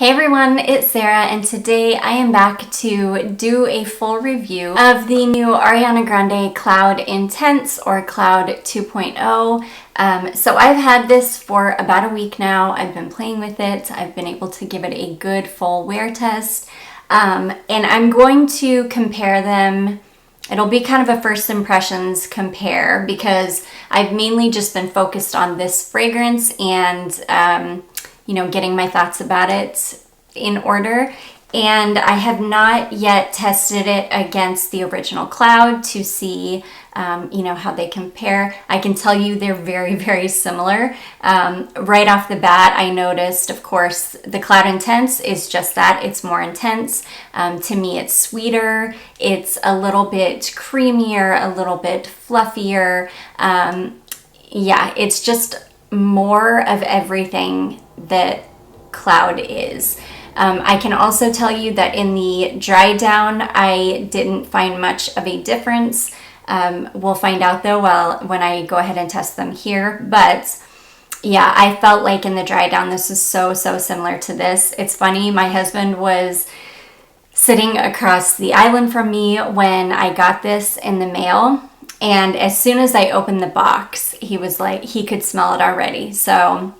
Hey everyone, it's Sarah, and today I am back to do a full review of the new Ariana Grande Cloud Intense or Cloud 2.0. So I've had this for about a week now. I've been playing with it. I've been able to give it a good full wear test, and I'm going to compare them. It'll be kind of a first impressions compare because I've mainly just been focused on this fragrance and getting my thoughts about it in order. And I have not yet tested it against the original Cloud to see, how they compare. I can tell you they're very, very similar. Right off the bat, I noticed, of course, the Cloud Intense is just that. It's more intense. To me, it's sweeter. It's a little bit creamier, a little bit fluffier. It's just more of everything that Cloud is. I can also tell you that in the dry down, I didn't find much of a difference. We'll find out though when I go ahead and test them here. But yeah, I felt like in the dry down, this is so similar to this. It's funny, my husband was sitting across the island from me when I got this in the mail. And as soon as I opened the box, he was like, he could smell it already. So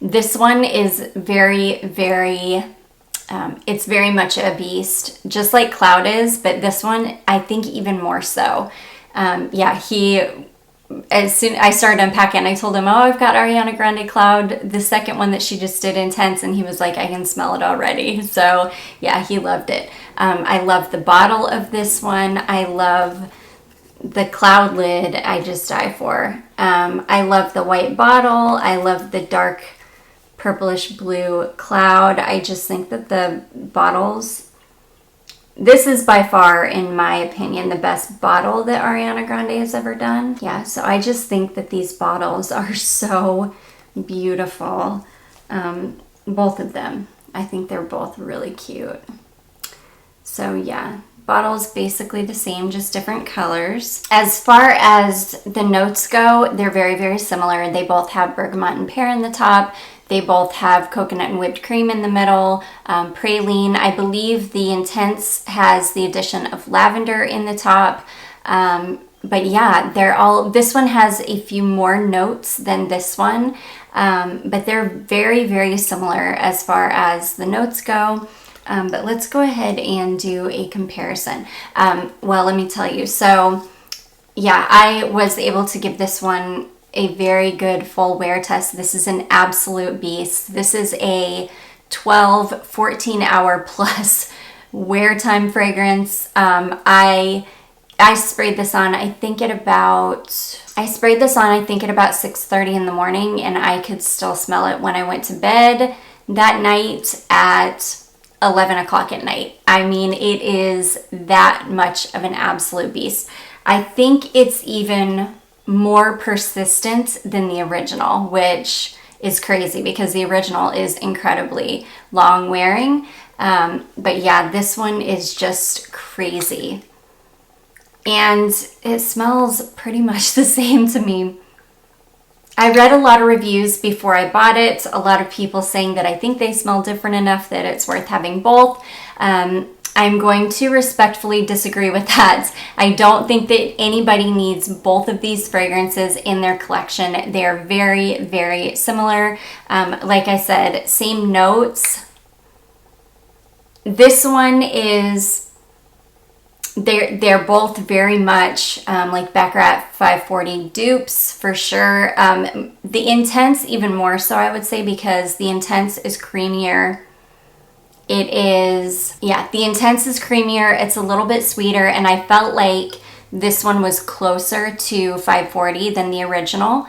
this one is very, very, it's very much a beast, just like Cloud is, but this one, I think even more so. As soon I started unpacking, I told him, oh, I've got Ariana Grande Cloud, the second one that she just did Intense, and he was like, I can smell it already. So yeah, he loved it. I love the bottle of this one. I love the Cloud lid. I just die for. I love the white bottle. I love the dark purplish blue Cloud. I just think that the bottles, this is by far, in my opinion, the best bottle that Ariana Grande has ever done. Yeah, so I just think that these bottles are so beautiful. Both of them. I think they're both really cute. So yeah, bottles basically the same, just different colors. As far as the notes go, they're very, very similar. They both have bergamot and pear in the top. They both have coconut and whipped cream in the middle, praline. I believe the Intense has the addition of lavender in the top. But yeah, this one has a few more notes than this one, but they're very, very similar as far as the notes go. But let's go ahead and do a comparison. Well, let me tell you. So yeah, I was able to give this one a very good full wear test. This is an absolute beast. This is a 14 hour plus wear time fragrance. I sprayed this on, I think at about 6:30 in the morning, and I could still smell it when I went to bed that night at 11 o'clock at night. I mean, it is that much of an absolute beast. I think it's even more persistent than the original, which is crazy because the original is incredibly long wearing. But yeah, this one is just crazy. And it smells pretty much the same to me. I read a lot of reviews before I bought it. A lot of people saying that I think they smell different enough that it's worth having both. I'm going to respectfully disagree with that. I don't think that anybody needs both of these fragrances in their collection. They're very, very similar. Like I said, same notes. This one is... They're both very much like Baccarat 540 dupes for sure. The Intense even more so, I would say, because the Intense is creamier. The Intense is creamier. It's a little bit sweeter, and I felt like this one was closer to 540 than the original.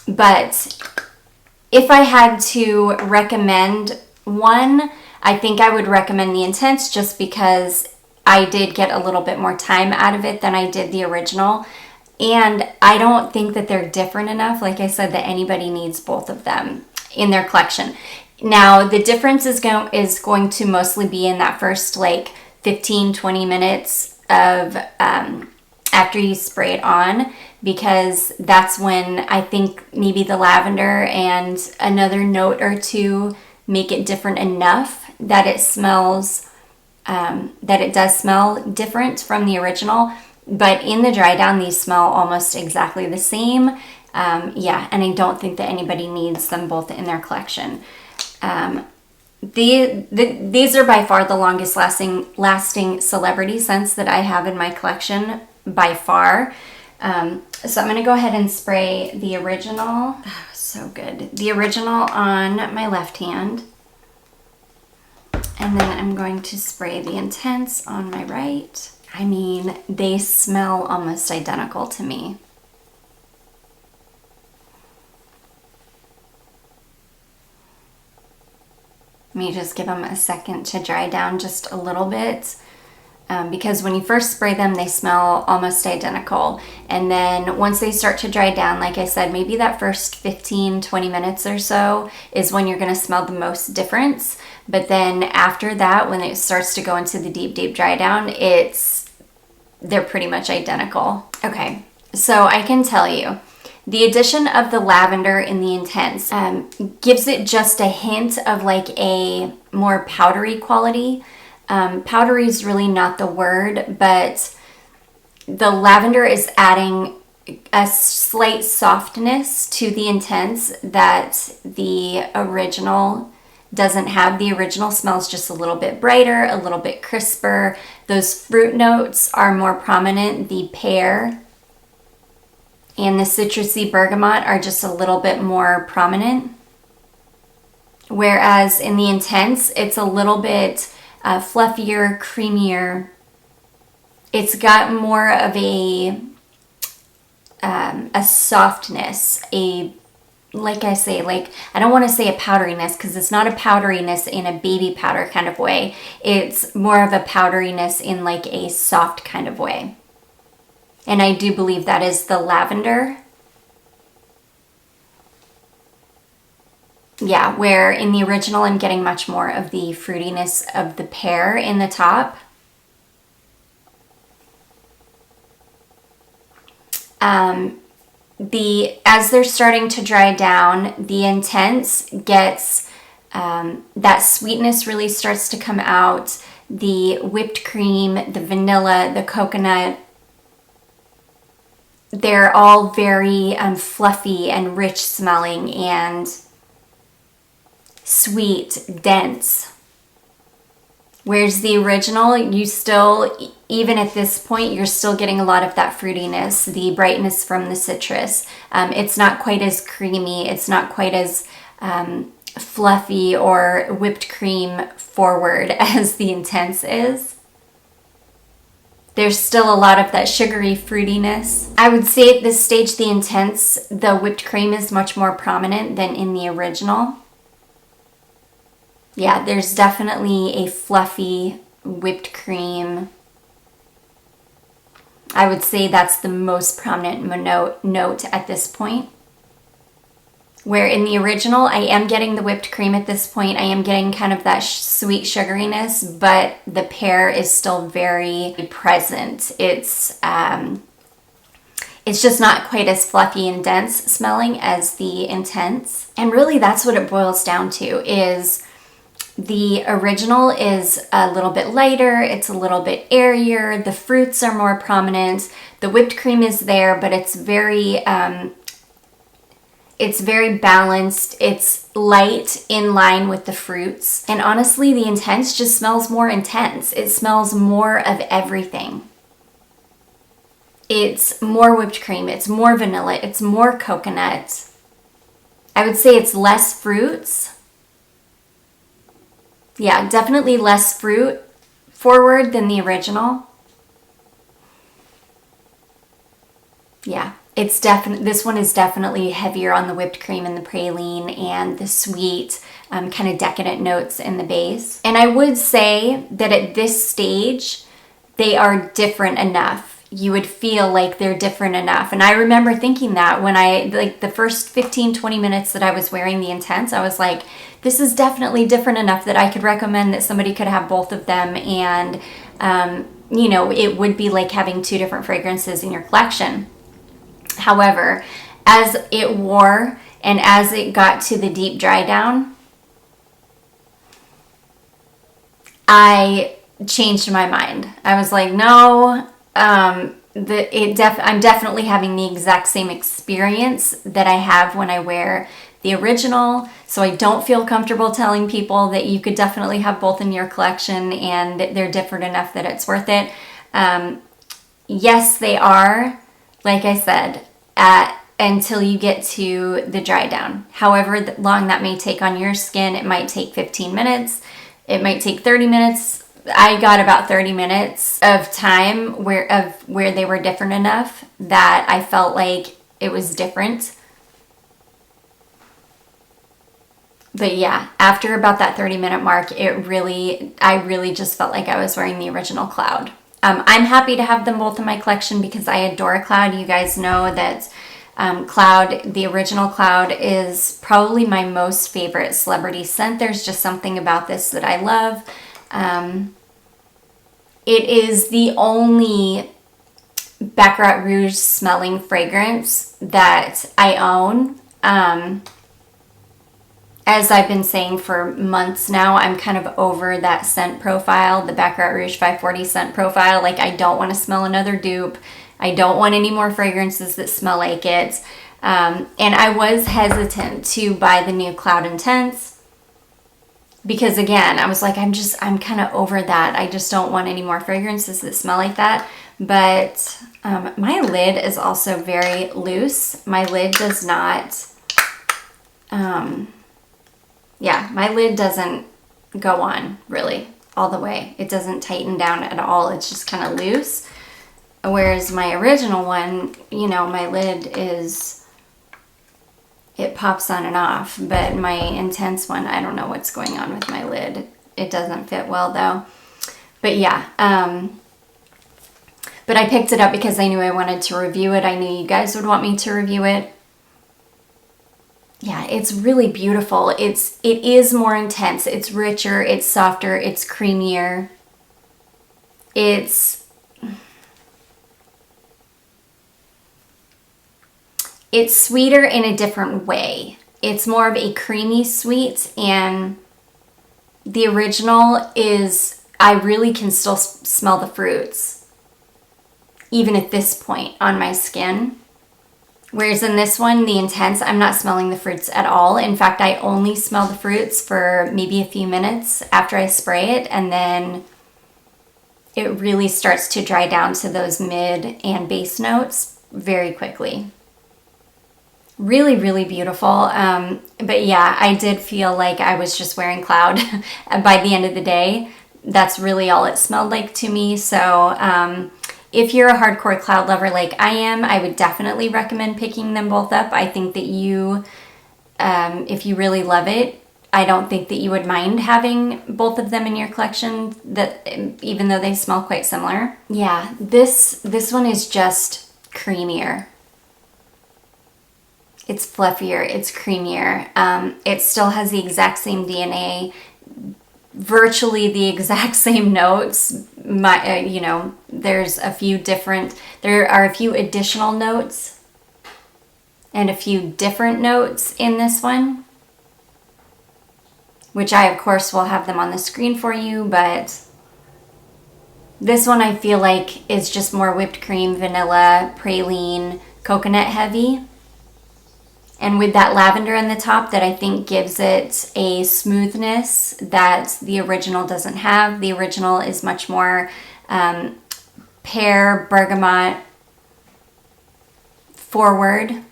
But if I had to recommend one, I think I would recommend the Intense just because I did get a little bit more time out of it than I did the original. And I don't think that they're different enough, like I said, that anybody needs both of them in their collection. Now, the difference is going to mostly be in that first 15-20 minutes of after you spray it on. because that's when I think maybe the lavender and another note or two make it different enough that it smells, that it does smell different from the original. But in the dry down, these smell almost exactly the same. Yeah, and I don't think that anybody needs them both in their collection. These are by far the longest lasting celebrity scents that I have in my collection, by far. So I'm going to go ahead and spray the original. Oh, so good. The original on my left hand. And then I'm going to spray the Intense on my right. I mean, they smell almost identical to me. Let me just give them a second to dry down just a little bit. Because when you first spray them, they smell almost identical. And then once they start to dry down, like I said, maybe that first 15-20 minutes or so is when you're going to smell the most difference. But then after that, when it starts to go into the deep dry down, they're pretty much identical. Okay, so I can tell you, the addition of the lavender in the Intense gives it just a hint of like a more powdery quality. Powdery is really not the word, but the lavender is adding a slight softness to the Intense that the original doesn't have. The original smells just a little bit brighter, a little bit crisper. Those fruit notes are more prominent. The pear and the citrusy bergamot are just a little bit more prominent. Whereas in the Intense, it's a little bit fluffier, creamier. It's got more of a softness, like I say, like, I don't want to say a powderiness because it's not a powderiness in a baby powder kind of way. It's more of a powderiness in like a soft kind of way. And I do believe that is the lavender. Yeah, where in the original I'm getting much more of the fruitiness of the pear in the top. As they're starting to dry down, the Intense gets, that sweetness really starts to come out. The whipped cream, the vanilla, the coconut, they're all very fluffy and rich smelling and sweet, dense. Whereas the original, you still, even at this point, you're still getting a lot of that fruitiness, the brightness from the citrus. It's not quite as creamy. It's not quite as fluffy or whipped cream forward as the Intense is. There's still a lot of that sugary fruitiness. I would say at this stage, the Intense, the whipped cream is much more prominent than in the original. Yeah, there's definitely a fluffy whipped cream. I would say that's the most prominent note at this point. Where in the original, I am getting the whipped cream at this point. I am getting kind of that sweet sugariness, but the pear is still very present. It's just not quite as fluffy and dense smelling as the Intense. And really that's what it boils down to, is the original is a little bit lighter, it's a little bit airier, the fruits are more prominent, the whipped cream is there, but it's very balanced, it's light in line with the fruits. And honestly, the Intense just smells more intense. It smells more of everything. It's more whipped cream, it's more vanilla, it's more coconut. I would say it's less fruits. Yeah, definitely less fruit forward than the original. Yeah, it's this one is definitely heavier on the whipped cream and the praline and the sweet, kind of decadent notes in the base. And I would say that at this stage, they are different enough. You would feel like they're different enough. And I remember thinking that when like the first 15-20 minutes that I was wearing the Intense, I was like, this is definitely different enough that I could recommend that somebody could have both of them. And, you know, it would be like having two different fragrances in your collection. However, as it wore and as it got to the deep dry down, I changed my mind. I was like, no, I'm definitely having the exact same experience that I have when I wear the original. So I don't feel comfortable telling people that you could definitely have both in your collection and they're different enough that it's worth it. Yes, they are, like I said, until you get to the dry down. However long that may take on your skin, it might take 15 minutes, it might take 30 minutes. I got about 30 minutes of time where they were different enough that I felt like it was different. But yeah, after about that 30-minute mark, I really just felt like I was wearing the original Cloud. I'm happy to have them both in my collection because I adore Cloud. You guys know that Cloud, the original Cloud, is probably my most favorite celebrity scent. There's just something about this that I love. It is the only Baccarat Rouge smelling fragrance that I own. As I've been saying for months now, I'm kind of over that scent profile, the Baccarat Rouge 540 scent profile. Like, I don't want to smell another dupe. I don't want any more fragrances that smell like it. And I was hesitant to buy the new Cloud Intense because, again, I was like, I'm kind of over that. I just don't want any more fragrances that smell like that. But my lid is also very loose. My lid does not... yeah, my lid doesn't go on really all the way. It doesn't tighten down at all. It's just kind of loose. Whereas my original one, you know, my lid it pops on and off. But my Intense one, I don't know what's going on with my lid. It doesn't fit well though. But yeah, but I picked it up because I knew I wanted to review it. I knew you guys would want me to review it. Yeah, it's really beautiful. It is more intense. It's richer, it's softer, it's creamier. It's sweeter in a different way. It's more of a creamy sweet, and the original is, I really can still smell the fruits, even at this point on my skin. Whereas in this one, the Intense, I'm not smelling the fruits at all. In fact, I only smell the fruits for maybe a few minutes after I spray it, and then it really starts to dry down to those mid and base notes very quickly. Really, really beautiful. But yeah, I did feel like I was just wearing Cloud by the end of the day. That's really all it smelled like to me. So if you're a hardcore Cloud lover like I am, I would definitely recommend picking them both up. I think that if you really love it, I don't think that you would mind having both of them in your collection, that even though they smell quite similar. Yeah, this one is just creamier. It's fluffier, it's creamier. It still has the exact same DNA, virtually the exact same notes. There are a few additional notes and a few different notes in this one, which I of course will have them on the screen for you, but this one I feel like is just more whipped cream, vanilla, praline, coconut heavy. And with that lavender in the top, that I think gives it a smoothness that the original doesn't have. The original is much more pear, bergamot forward.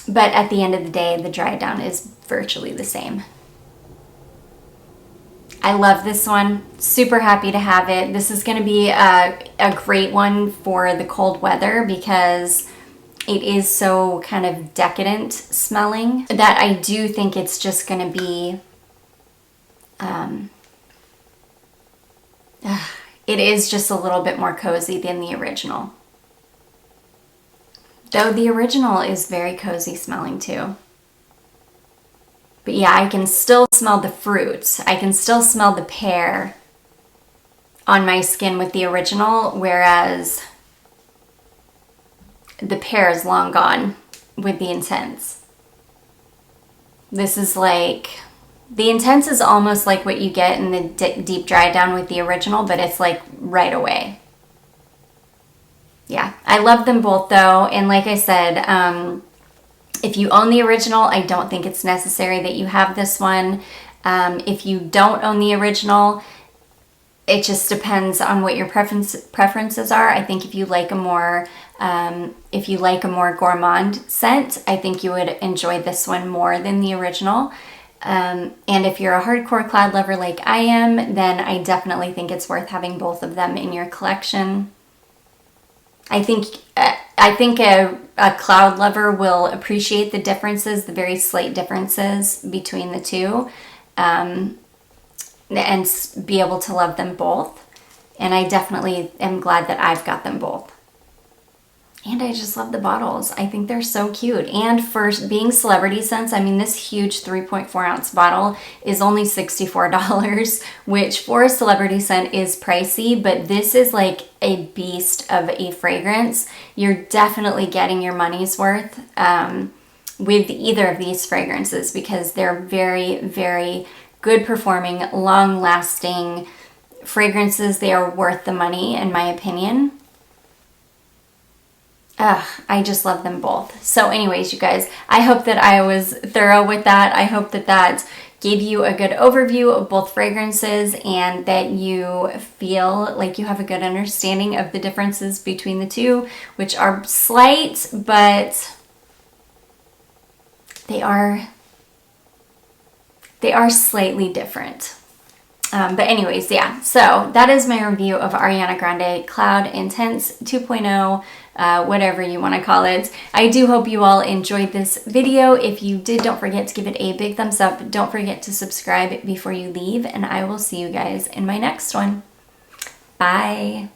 But at the end of the day, the dry down is virtually the same. I love this one. Super happy to have it. This is going to be a great one for the cold weather because it is so kind of decadent smelling that I do think it's just going to be... it is just a little bit more cozy than the original. Though the original is very cozy smelling too. But yeah, I can still smell the fruits. I can still smell the pear. on my skin with the original, whereas the pear is long gone with the Intense. This is like, the Intense is almost like what you get in the deep dry down with the original, but it's like right away. Yeah, I love them both though. And like I said, if you own the original, I don't think it's necessary that you have this one. If you don't own the original, it just depends on what your preferences are. I think if you like a more gourmand scent, I think you would enjoy this one more than the original. And if you're a hardcore cloud lover like I am, then I definitely think it's worth having both of them in your collection. I think a cloud lover will appreciate the differences, the very slight differences between the two, and be able to love them both. And I definitely am glad that I've got them both. And I just love the bottles. I think they're so cute. And for being celebrity scents, I mean, this huge 3.4 ounce bottle is only $64, which for a celebrity scent is pricey, but this is like a beast of a fragrance. You're definitely getting your money's worth with either of these fragrances because they're very, very good performing, long lasting fragrances. They are worth the money, in my opinion. I just love them both. So anyways, you guys, I hope that I was thorough with that. I hope that that gave you a good overview of both fragrances and that you feel like you have a good understanding of the differences between the two, which are slight, but they are slightly different. But anyways, yeah, so that is my review of Ariana Grande Cloud Intense 2.0, whatever you want to call it. I do hope you all enjoyed this video. If you did, don't forget to give it a big thumbs up. Don't forget to subscribe before you leave, and I will see you guys in my next one. Bye.